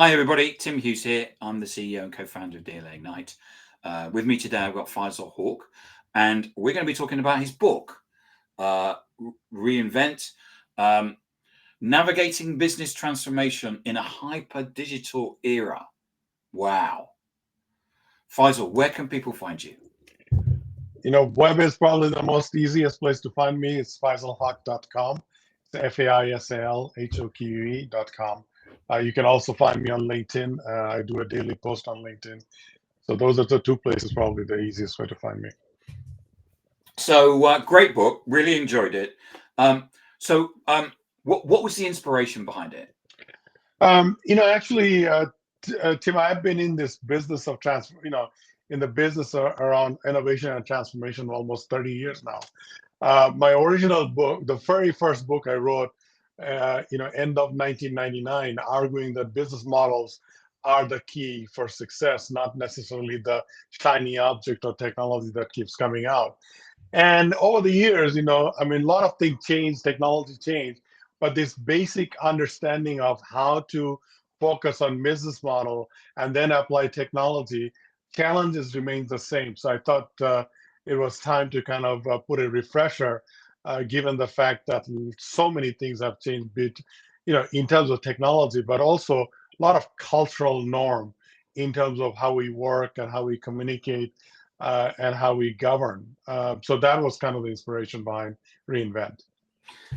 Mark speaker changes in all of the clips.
Speaker 1: Hi, everybody. Tim Hughes here. I'm the CEO and co-founder of DLA Ignite. With me today, I've got Faisal Hoque, and we're going to be talking about his book, Reinvent, Navigating Business Transformation in a Hyper-Digital Era. Wow. Faisal, where can people find you?
Speaker 2: Web is probably the most easiest place to find me. It's faisalhoque.com. It's FAISALHOQE.com. You can also find me on LinkedIn. I do a daily post on LinkedIn. So those are the two places, probably the easiest way to find me.
Speaker 1: So great book. Really enjoyed it. What was the inspiration behind it?
Speaker 2: Actually, Tim, I've been in this business of in the business around innovation and transformation for almost 30 years now. My original book, the very first book I wrote, end of 1999, arguing that business models are the key for success, not necessarily the shiny object or technology that keeps coming out. And over the years, a lot of things changed, technology changed, but this basic understanding of how to focus on business model and then apply technology, challenges remain the same. So I thought it was time to kind of put a refresher, given the fact that so many things have changed, in terms of technology, but also a lot of cultural norm in terms of how we work and how we communicate and how we govern. So that was kind of the inspiration behind Reinvent.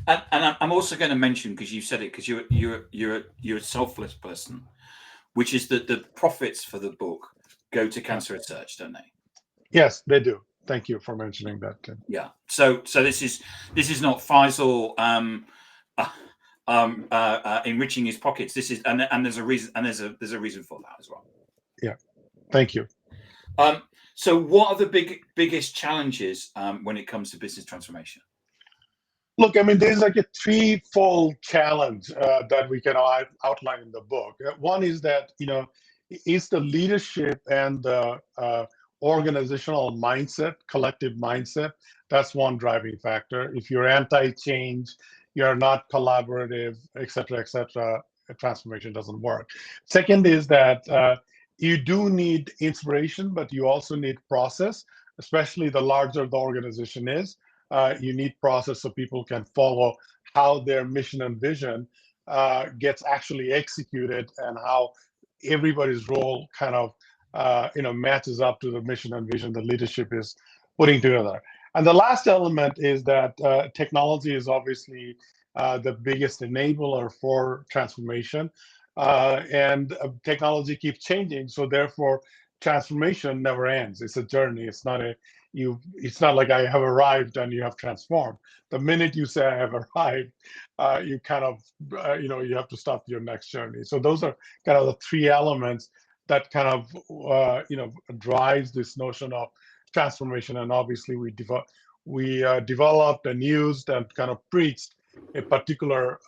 Speaker 1: And I'm also going to mention, because you said it, because you're a selfless person, which is that the profits for the book go to cancer research, don't they?
Speaker 2: Yes, they do. Thank you for mentioning that, Tim.
Speaker 1: Yeah. So this is not Faisal enriching his pockets. This is and there's a reason, and there's a reason for that as well.
Speaker 2: Yeah. Thank you.
Speaker 1: So what are the biggest challenges when it comes to business transformation?
Speaker 2: Look, there's like a threefold challenge that we can outline in the book. One is that, it's the leadership and the organizational mindset, collective mindset. That's one driving factor. If you're anti-change, you're not collaborative, et cetera, transformation doesn't work. Second is that you do need inspiration, but you also need process, especially the larger the organization is. You need process so people can follow how their mission and vision gets actually executed and how everybody's role kind of matches up to the mission and vision the leadership is putting together. And the last element is that technology is obviously the biggest enabler for transformation, and technology keeps changing. So therefore, transformation never ends. It's a journey. It's not like I have arrived and you have transformed. The minute you say I have arrived, you kind of you have to start your next journey. So those are kind of the three elements that kind of drives this notion of transformation. And obviously we developed and used and kind of preached a particular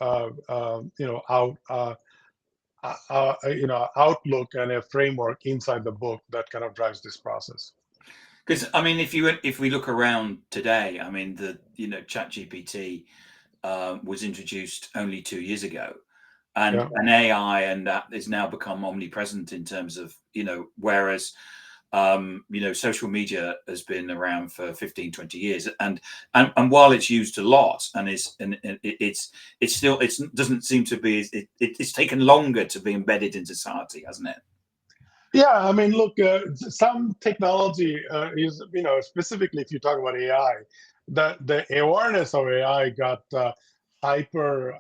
Speaker 2: outlook and a framework inside the book that kind of drives this process.
Speaker 1: Because if we look around today, ChatGPT was introduced only 2 years ago, and an AI and that is now become omnipresent in terms of whereas social media has been around for 15, 20 years, and while it's used a lot and it's still doesn't seem to be it's taken longer to be embedded in society, hasn't it?
Speaker 2: Yeah, look, some technology is, specifically if you talk about AI, the awareness of AI got hyper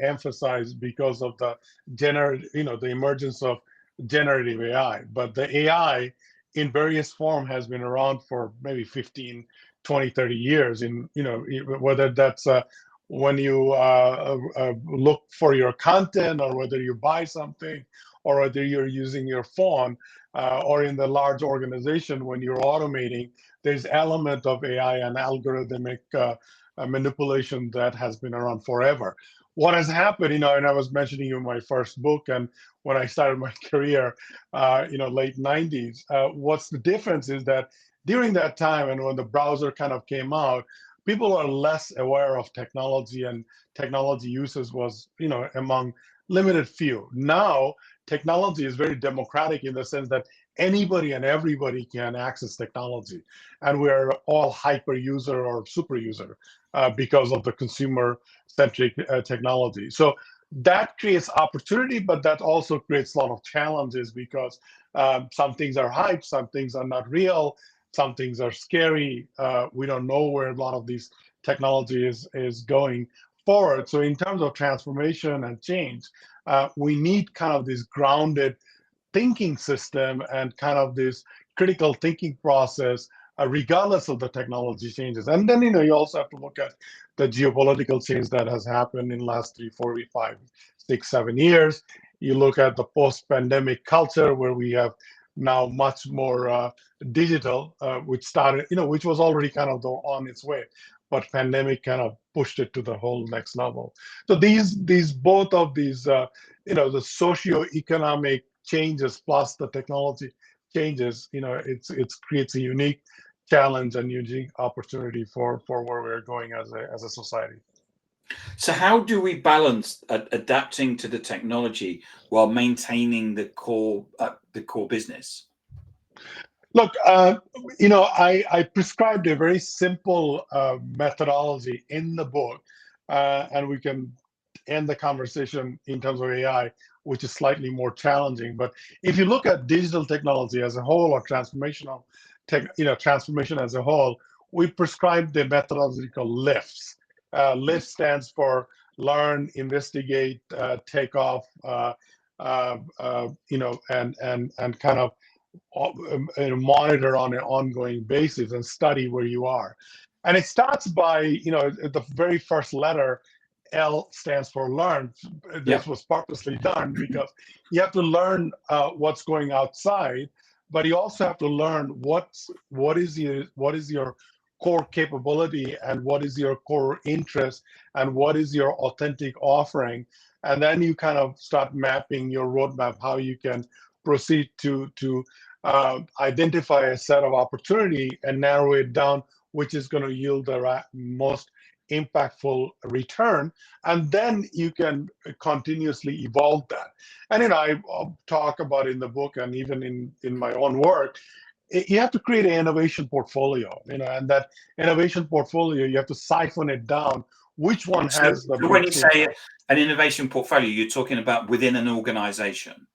Speaker 2: emphasized because of the the emergence of generative AI. But the AI in various form has been around for maybe 15, 20, 30 years. In whether that's when you look for your content, or whether you buy something, or whether you're using your phone, or in the large organization when you're automating, there's element of AI and algorithmic manipulation that has been around forever. What has happened, and I was mentioning in my first book, and when I started my career, late 90s, what's the difference is that during that time and when the browser kind of came out, people are less aware of technology, and technology uses was, among limited few. Now technology is very democratic in the sense that anybody and everybody can access technology, and we're all hyper user or super user because of the consumer centric technology. So that creates opportunity, but that also creates a lot of challenges because some things are hype, some things are not real, some things are scary. We don't know where a lot of these technology is going forward. So in terms of transformation and change, we need kind of this grounded thinking system and kind of this critical thinking process, regardless of the technology changes. And then, you also have to look at the geopolitical change that has happened in the last 3, 4, 5, 6, 7 years. You look at the post-pandemic culture where we have now much more digital, which started, which was already kind of on its way, but pandemic kind of pushed it to the whole next level. So both of these, the socio-economic changes plus the technology changes, it's creates a unique challenge and unique opportunity for where we're going as a society.
Speaker 1: So how do we balance adapting to the technology while maintaining the core business?
Speaker 2: Look, I prescribed a very simple methodology in the book, and we can end the conversation in terms of AI, which is slightly more challenging. But if you look at digital technology as a whole, or transformation as a whole, we prescribe the methodology called LIFTs. LIFT stands for learn, investigate, take off, and kind of monitor on an ongoing basis and study where you are. And it starts by, the very first letter, L, stands for learn. This was purposely done because you have to learn what's going outside, but you also have to learn what is your core capability and what is your core interest and what is your authentic offering. And then you kind of start mapping your roadmap, how you can proceed to identify a set of opportunity and narrow it down, which is going to yield the most impactful return. And then you can continuously evolve that. And I talk about in the book and even in my own work, you have to create an innovation portfolio, and that innovation portfolio, you have to siphon it down. Which one has the?
Speaker 1: So when you say an innovation portfolio, you're talking about within an organization.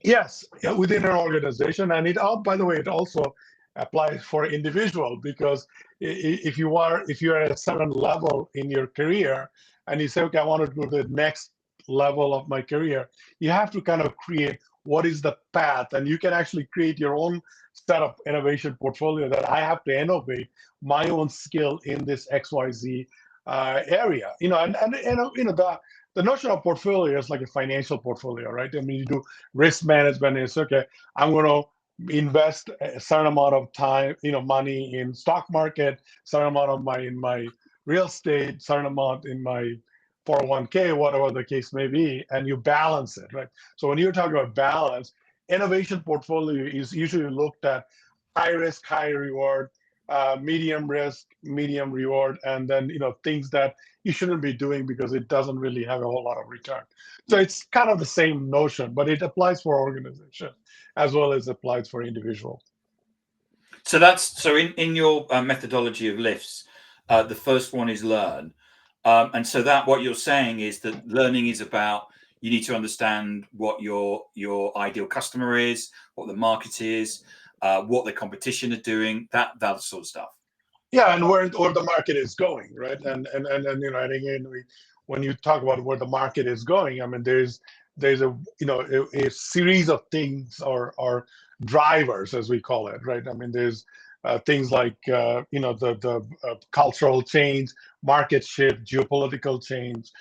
Speaker 2: Yes, within an organization, and by the way, it also applies for individual, because if you're at a certain level in your career and you say, okay, I want to go to the next level of my career, you have to kind of create what is the path, and you can actually create your own set of innovation portfolio that I have to innovate my own skill in this XYZ area. The notion of portfolio is like a financial portfolio, right? I mean, you do risk management. It's okay, I'm going to invest a certain amount of time, money in stock market, certain amount of in my real estate, certain amount in my 401k, whatever the case may be, and you balance it, right? So when you're talking about balance, innovation portfolio is usually looked at high risk, high reward, medium risk, medium reward, and then things that you shouldn't be doing because it doesn't really have a whole lot of return. So it's kind of the same notion, but it applies for organization as well as applies for individual.
Speaker 1: So in your methodology of lifts, the first one is learn, and so that what you're saying is that learning is about, you need to understand what your ideal customer is, what the market is, what the competition are doing, that sort of stuff.
Speaker 2: Yeah, and where the market is going, right? And again, when you talk about where the market is going, I mean, there's a series of things or drivers, as we call it, right? I mean, there's things like the cultural change, market shift, geopolitical change,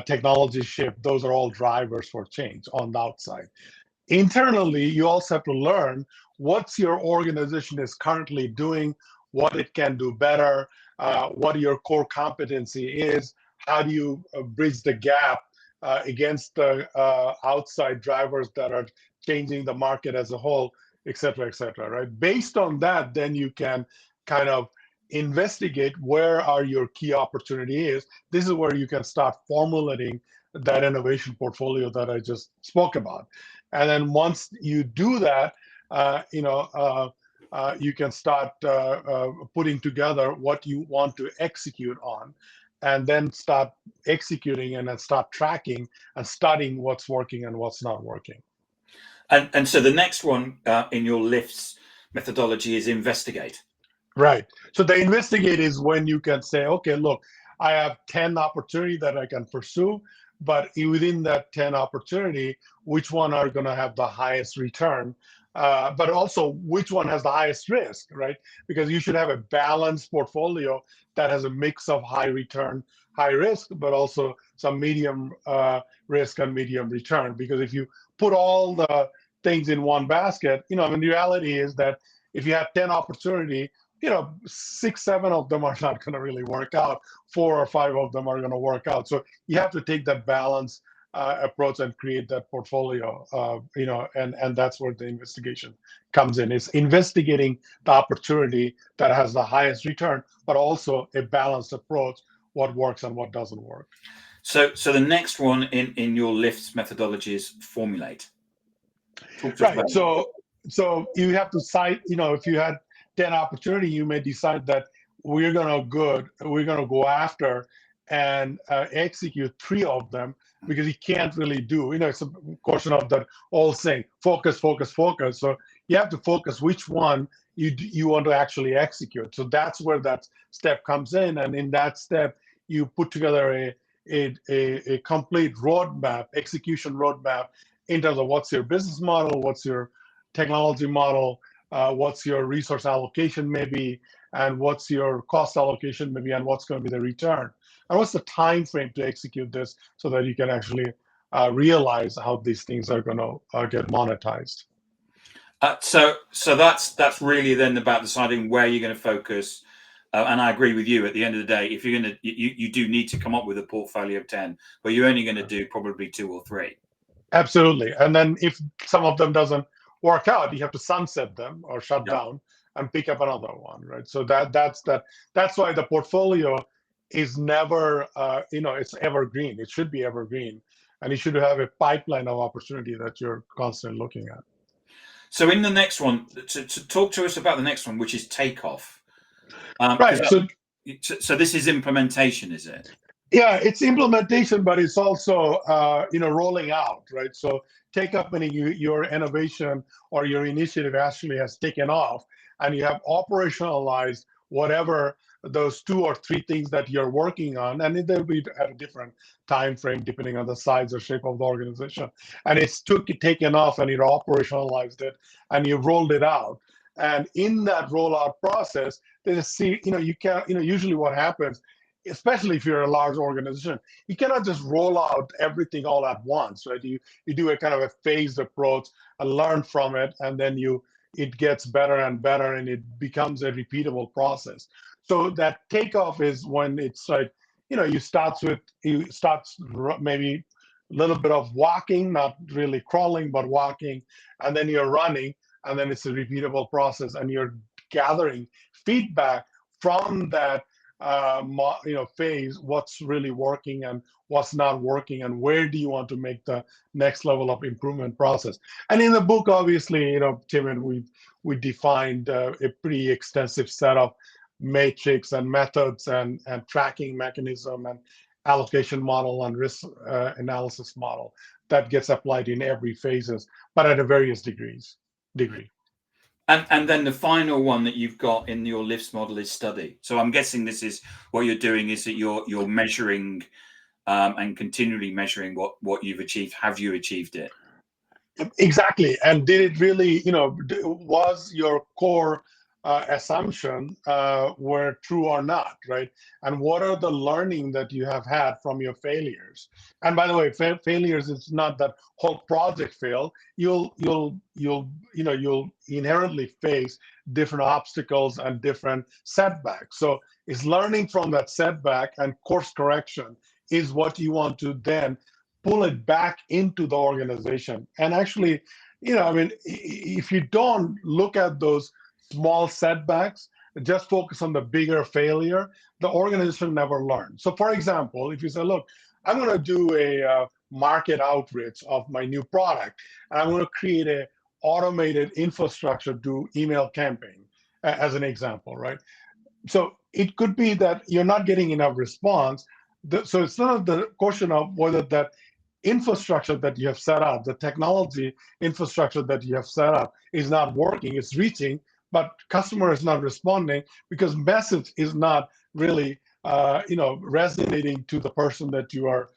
Speaker 2: technology shift. Those are all drivers for change on the outside. Internally, you also have to learn what your organization is currently doing, what it can do better, what your core competency is, how do you bridge the gap against the outside drivers that are changing the market as a whole, et cetera, right? Based on that, then you can kind of investigate where are your key opportunities. This is where you can start formulating that innovation portfolio that I just spoke about. And then once you do that, you can start putting together what you want to execute on, and then start executing and then start tracking and studying what's working and what's not working.
Speaker 1: And so the next one in your lifts methodology is investigate.
Speaker 2: Right. So the investigate is when you can say, okay, look, I have 10 opportunity that I can pursue, but within that 10 opportunity, which one are going to have the highest return? But also which one has the highest risk, right? Because you should have a balanced portfolio that has a mix of high return, high risk, but also some medium risk and medium return. Because if you put all the things in one basket, I mean, the reality is that if you have 10 opportunity, 6, 7 of them are not going to really work out. 4 or 5 of them are going to work out. So you have to take that balance approach and create that portfolio, and that's where the investigation comes in. It's investigating the opportunity that has the highest return, but also a balanced approach, what works and what doesn't work.
Speaker 1: So the next one in your lifts methodology is formulate.
Speaker 2: Right. So you have to cite, if you had 10 opportunity, you may decide that we're going to go after and execute 3 of them, because you can't really do, it's a question of that old saying, focus, focus, focus. So you have to focus which one you want to actually execute. So that's where that step comes in. And in that step, you put together a complete roadmap, execution roadmap, in terms of what's your business model, what's your technology model, what's your resource allocation maybe, and what's your cost allocation maybe, and what's going to be the return, and what's the time frame to execute this, so that you can actually realize how these things are going to get monetized.
Speaker 1: So that's really then about deciding where you're going to focus. And I agree with you. At the end of the day, if you're going to, you do need to come up with a portfolio of 10, but you're only going to do probably 2 or 3.
Speaker 2: Absolutely. And then if some of them doesn't work out, you have to sunset them or shut down and pick up another one, right? So that's why the portfolio is never, it's evergreen. It should be evergreen, and you should have a pipeline of opportunity that you're constantly looking at.
Speaker 1: So in the next one, to talk to us about the next one, which is takeoff.
Speaker 2: Right.
Speaker 1: So this is implementation, is it?
Speaker 2: Yeah, it's implementation, but it's also rolling out, right? So take up meaning your innovation or your initiative actually has taken off, and you have operationalized whatever those 2 or 3 things that you're working on, and they'll be at a different time frame depending on the size or shape of the organization. And it's taken off, and you operationalized it, and you've rolled it out. And in that rollout process, usually what happens, especially if you're a large organization, you cannot just roll out everything all at once, right? You do a kind of a phased approach and learn from it, and then it gets better and better, and it becomes a repeatable process. So that takeoff is when it's like, you start maybe a little bit of walking, not really crawling, but walking, and then you're running, and then it's a repeatable process, and you're gathering feedback from that phase, what's really working and what's not working, and where do you want to make the next level of improvement process. And in the book, obviously, Tim, and we defined a pretty extensive set of matrix and methods and tracking mechanism and allocation model and risk analysis model that gets applied in every phases, but at a various degree.
Speaker 1: And then the final one that you've got in your lifts model is study. So I'm guessing this is what you're doing, is that you're measuring and continually measuring what you've achieved. Have you achieved it?
Speaker 2: Exactly. And did it really, was your core assumption were true or not, right? And what are the learning that you have had from your failures? And by the way, failures, it's not that whole project fail. You'll inherently face different obstacles and different setbacks. So it's learning from that setback, and course correction is what you want to then pull it back into the organization. And actually, if you don't look at those small setbacks, just focus on the bigger failure, the organization never learns. So for example, if you say, look, I'm going to do a market outreach of my new product, and I'm going to create a automated infrastructure to email campaign, as an example, right? So it could be that you're not getting enough response. So it's not the question of whether that infrastructure that you have set up, the technology infrastructure that you have set up is not working, it's reaching, but customer is not responding because message is not really resonating to the person that you are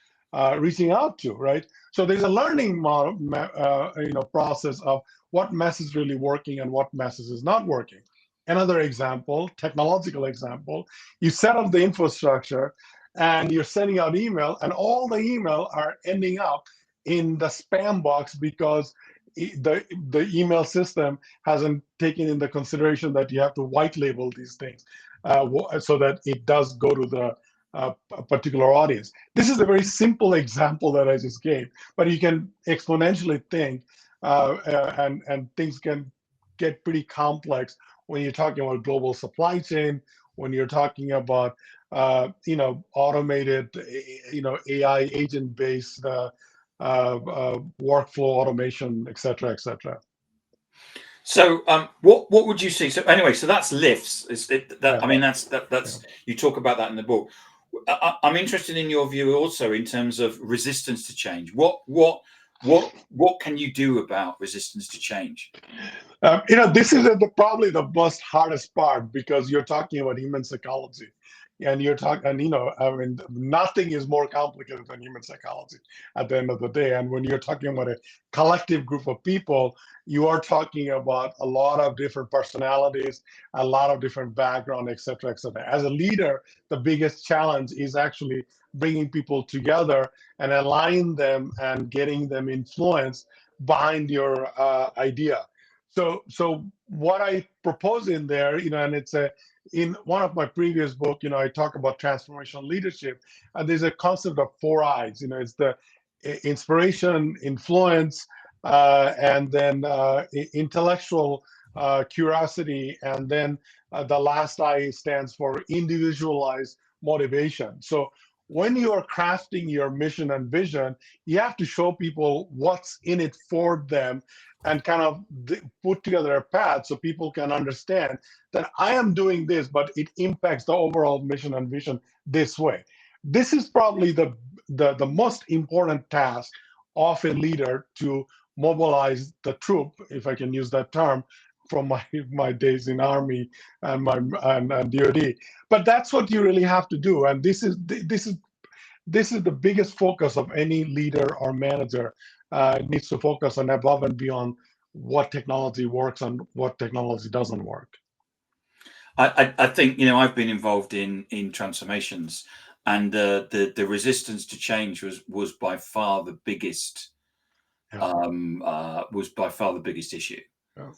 Speaker 2: reaching out to, right? So there's a learning model, process of what message is really working and what message is not working. Another example, technological example, you set up the infrastructure and you're sending out email, and all the email are ending up in the spam box because the email system hasn't taken into consideration that you have to white label these things so that it does go to the particular audience. This is a very simple example that I just gave, but you can exponentially think, and things can get pretty complex when you're talking about global supply chain, when you're talking about automated, AI agent-based workflow automation, et cetera, et cetera.
Speaker 1: So, what would you see? So, anyway, so that's lifts. I mean, that's you talk about that in the book. I'm interested in your view also in terms of resistance to change. What can you do about resistance to change?
Speaker 2: This is probably the most hardest part because you're talking about human psychology, and you're talking, and I mean, nothing is more complicated than human psychology at the end of the day. And when you're talking about a collective group of people, you are talking about a lot of different personalities, a lot of different background, et cetera, et cetera. As a leader, the biggest challenge is actually bringing people together and align them and getting them influenced behind your idea. So what I propose in there, and it's in one of my previous book, I talk about transformational leadership, and there's a concept of 4 I's. It's the inspiration, influence, and then intellectual curiosity, and then the last I stands for individualized motivation. So when you are crafting your mission and vision, you have to show people what's in it for them and kind of put together a path so people can understand that I am doing this, but it impacts the overall mission and vision this way. This is probably the most important task of a leader, to mobilize the troop, if I can use that term, from my days in Army and DoD. But that's what you really have to do, and this is the biggest focus of any leader or manager. Needs to focus on above and beyond what technology works and what technology doesn't work.
Speaker 1: I think I've been involved in transformations, and the resistance to change was by far the biggest issue.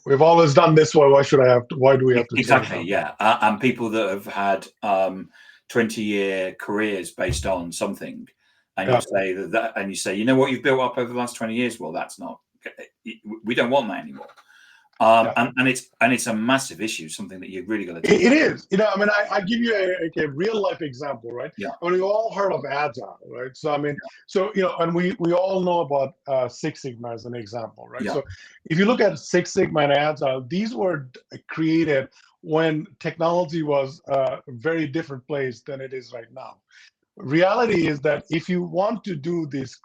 Speaker 2: We've always done this way. Why do we have to
Speaker 1: exactly
Speaker 2: change?
Speaker 1: Yeah, and people that have had 20-year careers based on something, and you say that, and you say, what you've built up over the last 20 years, well, that's not, we don't want that anymore. And it's a massive issue, something that you've really got to do.
Speaker 2: It is. I mean, I give you a real life example, right?
Speaker 1: Yeah.
Speaker 2: I mean, we all heard of Agile, right? So I mean, and we all know about Six Sigma as an example, right?
Speaker 1: Yeah.
Speaker 2: So if you look at Six Sigma and Agile, these were created when technology was a very different place than it is right now. Reality is that if you want to do this,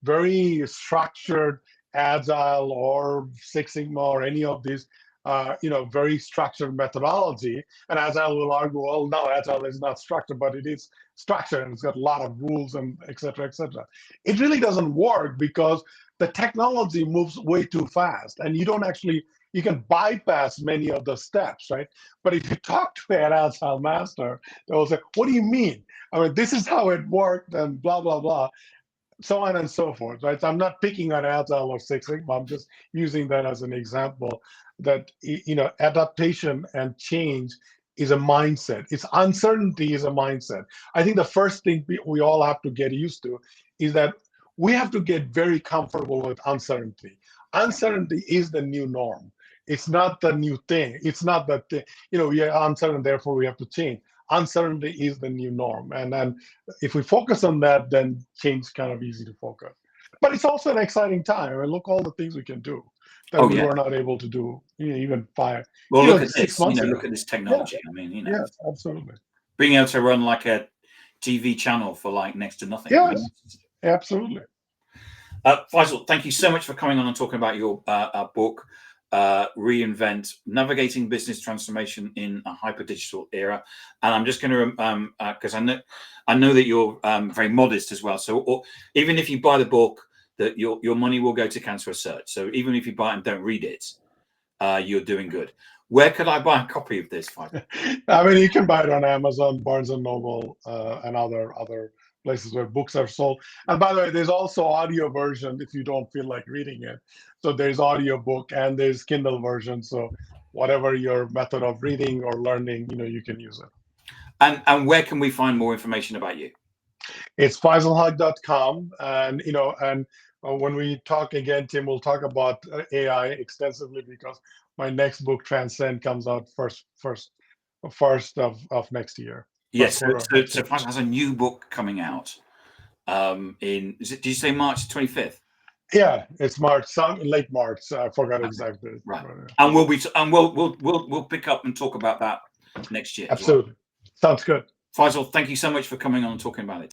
Speaker 2: very structured Agile or Six Sigma or any of these, very structured methodology, and Agile will argue, well, no, Agile is not structured, but it is structured and it's got a lot of rules and et cetera, et cetera. It really doesn't work because the technology moves way too fast, and you can bypass many of the steps, right? But if you talk to an Agile master, they'll say, what do you mean? I mean, this is how it worked and blah, blah, blah, so on and so forth, right? So I'm not picking on Agile or Six Sigma. I'm just using that as an example that, adaptation and change is a mindset. Uncertainty is a mindset. I think the first thing we all have to get used to is that we have to get very comfortable with uncertainty. Uncertainty is the new norm. It's not the new thing. It's not that, we are uncertain, therefore we have to change. uncertainty is the new norm. And then if we focus on that, then change is kind of easy to focus. But it's also an exciting time. I mean, look all the things we can do that
Speaker 1: Oh
Speaker 2: we
Speaker 1: yeah.
Speaker 2: were not able to do even
Speaker 1: Well, look at
Speaker 2: 6
Speaker 1: this.
Speaker 2: months ago.
Speaker 1: Look at this
Speaker 2: Yeah,
Speaker 1: technology. I mean,
Speaker 2: yes, absolutely.
Speaker 1: being able to run like a TV channel for like next to nothing.
Speaker 2: Yes, absolutely.
Speaker 1: Faisal, thank you so much for coming on and talking about your book, Reinvent, Navigating Business Transformation in a Hyper Digital Era. And I'm just going to, because I know that you're very modest as well. So even if you buy the book, that your money will go to cancer research. So even if you buy it and don't read it, you're doing good. Where could I buy a copy of this, Faisal?
Speaker 2: I mean, you can buy it on Amazon, Barnes and Noble, and other places where books are sold. And by the way, there's also audio version if you don't feel like reading it. So there's audio book and there's Kindle version. So whatever your method of reading or learning, you can use it.
Speaker 1: And where can we find more information about you?
Speaker 2: It's faisalhoque.com, and when we talk again, Tim, we'll talk about AI extensively because my next book, Transcend, comes out first of next year.
Speaker 1: Yes, so Faisal has a new book coming out. Did you say March 25th?
Speaker 2: Yeah, it's March, late March. I forgot exactly.
Speaker 1: Right, and we'll pick up and talk about that next year.
Speaker 2: Absolutely,
Speaker 1: as well.
Speaker 2: Sounds good.
Speaker 1: Faisal, thank you so much for coming on and talking about it.